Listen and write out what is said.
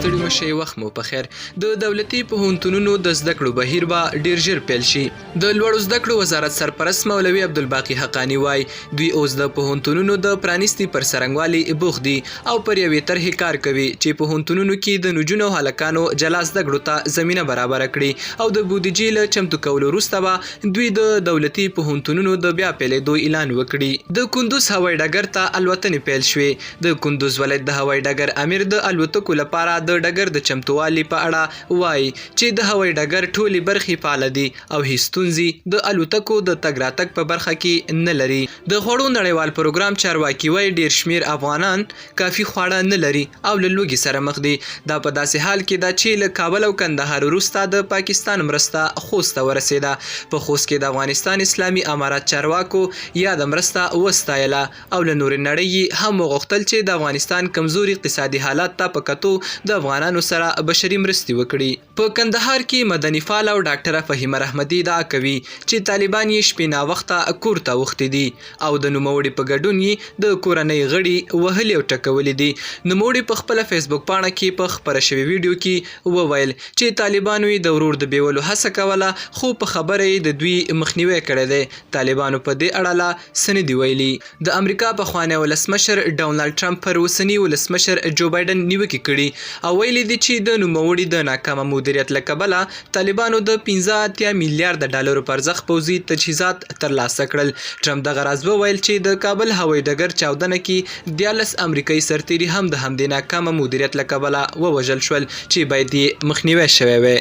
ستړي مشئ وخت مو په خیر. د دولتي پوهنتونونو د زده کړو بهیر به ډیر ژر پیل شي. د لوړو زده کړو وزارت سرپرست مولوي عبدالباقي حقانی وایي دوی اوس د پوهنتونونو د پرانیستي پر څرنګوالي بوخت دي او پر یوې طرحې کار کوي چې پوهنتونونو کې د نجونو او هلکانو جلا زده کړو ته زمینه برابره کړي او د بودیجې له چمتو کولو وروسته به دوی د دولتي پوهنتونونو د بیا پیلېدو اعلان وکړي. د کندوز هوایي ډګر ته الوتنې پیل شوې. د کندوز ولایت د هوایي ډګر امیر د الوتکو لپاره د ډګر د چمتووالي په اړه وایي چې د هوایي ډګر ټولې برخې فعاله دي او هیڅ ستونزې د الوتکو د تګ راتګ په برخه کې نه لري. د خوړو نړیوال پروګرام چارواکي وایي ډیر شمیر افغانان کافي خواړه نه لري او له لوږې سره مخ دي. دا په داسې حال کې ده چې له کابل او کندهار وروسته د پاکستان مرسته خوست ته ورسېده. په خوست کې د افغانستان اسلامي امارت چارواکو یاده مرسته وستایله او له نورې نړۍ هم وغوښتل چې د افغانستان کمزوري اقتصادي حالات ته په کتو د افغانانو سره بشري مرستې وکړي. په کندهار کې مدني فعال او ډاکټره فهیمه رحمدي ادعا کوي چې طالبان یې شپې ناوخته کور ته اوښتي دي او د نوموړي په ګډون یې د کورنۍ غړي وهلي او ټکولي دي. نوموړي په خپله فیسبوک پاڼه کې په خپره شوې ویډیو کې وویل چې طالبانو یې د ورور د بیولو هڅه کوله خو په خبره یې د دوی مخنیوی کړی دی. طالبانو په دې اړه لا څه نه دي ویلي. د امریکا پخوانی ولسمشر ډونالډ ټرمپ پر اوسني ولسمشر جو بایډن نیوکې کړي او ویلي دي چې د نوموړي د ناکامه مدیریت له کبله طالبانو د 15 میلیارډ ډالرو په ارزښت پوځي تجهیزات ترلاسه کړل. ټرمپ دغه راز وویل چې د کابل هوایي ډګر چاودنه کې 14 امریکایي سرتیري هم د همدې ناکامه مدیریت له کبله ووژل شول چې باید یې مخنیوی شوی وی.